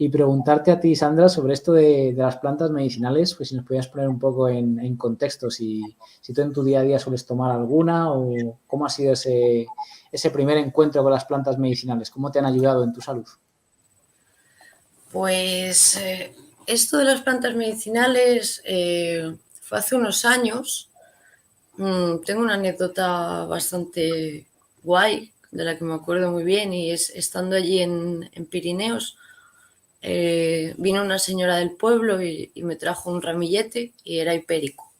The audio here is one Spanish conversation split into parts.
y preguntarte a ti, Sandra, sobre esto de las plantas medicinales, pues si nos podías poner un poco en contexto, si tú en tu día a día sueles tomar alguna o cómo ha sido ese primer encuentro con las plantas medicinales, cómo te han ayudado en tu salud. Pues esto de las plantas medicinales fue hace unos años. Tengo una anécdota bastante guay, de la que me acuerdo muy bien, y es estando allí en Pirineos, vino una señora del pueblo y me trajo un ramillete y era hipérico.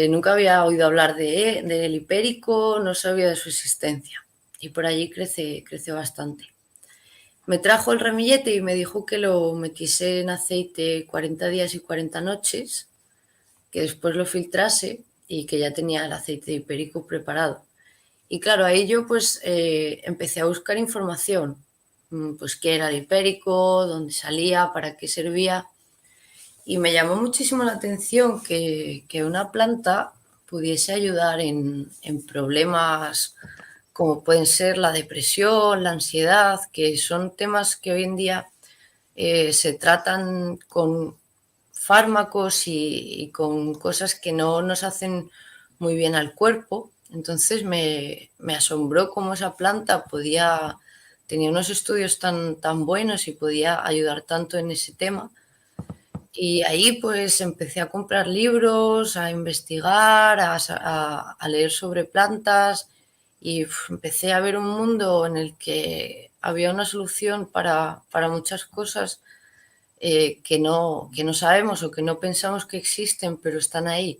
Nunca había oído hablar del hipérico, no sabía de su existencia, y por allí crece bastante. Me trajo el ramillete y me dijo que lo metiese en aceite 40 días y 40 noches, que después lo filtrase y que ya tenía el aceite de hipérico preparado. Y claro, ahí yo pues empecé a buscar información, pues qué era el hipérico, dónde salía, para qué servía. Y me llamó muchísimo la atención que una planta pudiese ayudar en problemas como pueden ser la depresión, la ansiedad, que son temas que hoy en día se tratan con fármacos y con cosas que no nos hacen muy bien al cuerpo. Entonces me asombró cómo esa planta tenía unos estudios tan buenos y podía ayudar tanto en ese tema. Y ahí pues empecé a comprar libros, a investigar, a leer sobre plantas y empecé a ver un mundo en el que había una solución para muchas cosas que no sabemos o que no pensamos que existen, pero están ahí.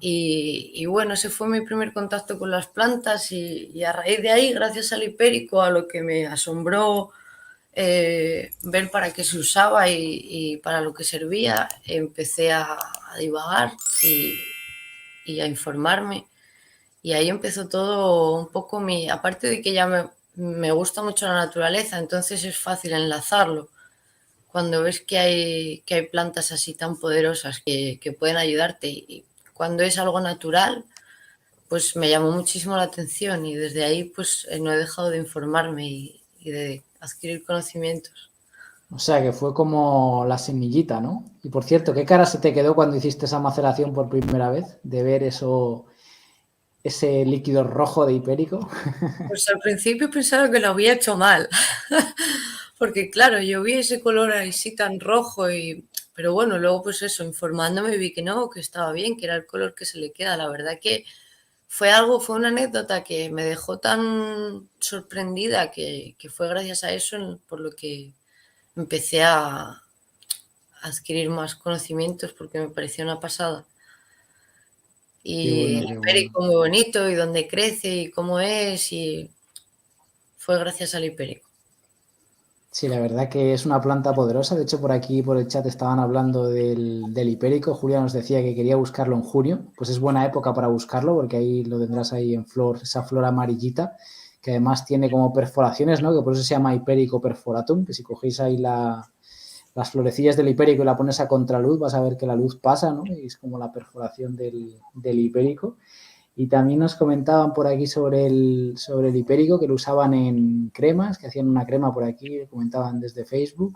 Y bueno, ese fue mi primer contacto con las plantas y a raíz de ahí, gracias al hipérico, a lo que me asombró ver para qué se usaba y para lo que servía, empecé a divagar y a informarme. Y ahí empezó todo un poco aparte de que ya me gusta mucho la naturaleza, entonces es fácil enlazarlo. Cuando ves que hay plantas así tan poderosas que pueden ayudarte y cuando es algo natural, pues me llamó muchísimo la atención y desde ahí pues no he dejado de informarme y de adquirir conocimientos. O sea, que fue como la semillita, ¿no? Y por cierto, ¿qué cara se te quedó cuando hiciste esa maceración por primera vez? De ver ese líquido rojo de hipérico. Pues al principio pensaba que lo había hecho mal, porque claro, yo vi ese color así tan rojo pero bueno, luego pues eso, informándome vi que no, que estaba bien, que era el color que se le queda. La verdad que fue una anécdota que me dejó tan sorprendida que fue gracias a eso por lo que empecé a adquirir más conocimientos porque me pareció una pasada. Qué Y bueno, el qué bueno. hipérico muy bonito y dónde crece y cómo es y fue gracias al hipérico. Sí, la verdad que es una planta poderosa. De hecho, por aquí, por el chat, estaban hablando del hipérico. Julia nos decía que quería buscarlo en junio. Pues es buena época para buscarlo porque ahí lo tendrás ahí en flor, esa flor amarillita, que además tiene como perforaciones, ¿no? Que por eso se llama hipérico perforatum, que si cogéis ahí las florecillas del hipérico y la pones a contraluz, vas a ver que la luz pasa, ¿no? Y es como la perforación del hipérico. Y también nos comentaban por aquí sobre el hipérico, que lo usaban en cremas, que hacían una crema por aquí, comentaban desde Facebook.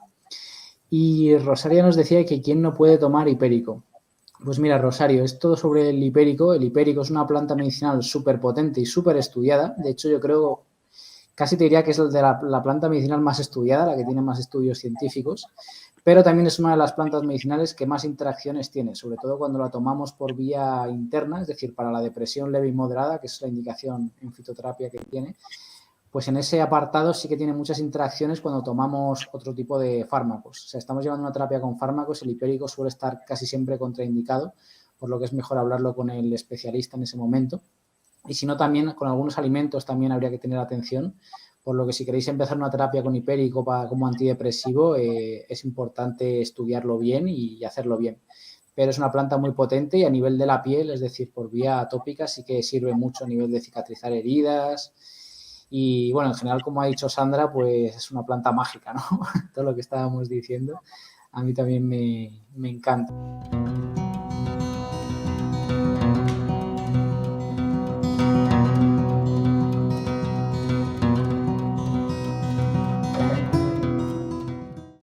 Y Rosario nos decía que quién no puede tomar hipérico. Pues mira, Rosario, es todo sobre el hipérico. El hipérico es una planta medicinal súper potente y súper estudiada. De hecho, yo creo, casi te diría que es de la planta medicinal más estudiada, la que tiene más estudios científicos, pero también es una de las plantas medicinales que más interacciones tiene, sobre todo cuando la tomamos por vía interna, es decir, para la depresión leve y moderada, que es la indicación en fitoterapia que tiene, pues en ese apartado sí que tiene muchas interacciones cuando tomamos otro tipo de fármacos. O sea, estamos llevando una terapia con fármacos, el hipérico suele estar casi siempre contraindicado, por lo que es mejor hablarlo con el especialista en ese momento. Y si no, también con algunos alimentos también habría que tener atención, por lo que si queréis empezar una terapia con hipérico como antidepresivo, es importante estudiarlo bien y hacerlo bien. Pero es una planta muy potente y a nivel de la piel, es decir, por vía tópica, sí que sirve mucho a nivel de cicatrizar heridas. Y bueno, en general, como ha dicho Sandra, pues es una planta mágica, ¿no? Todo lo que estábamos diciendo, a mí también me encanta.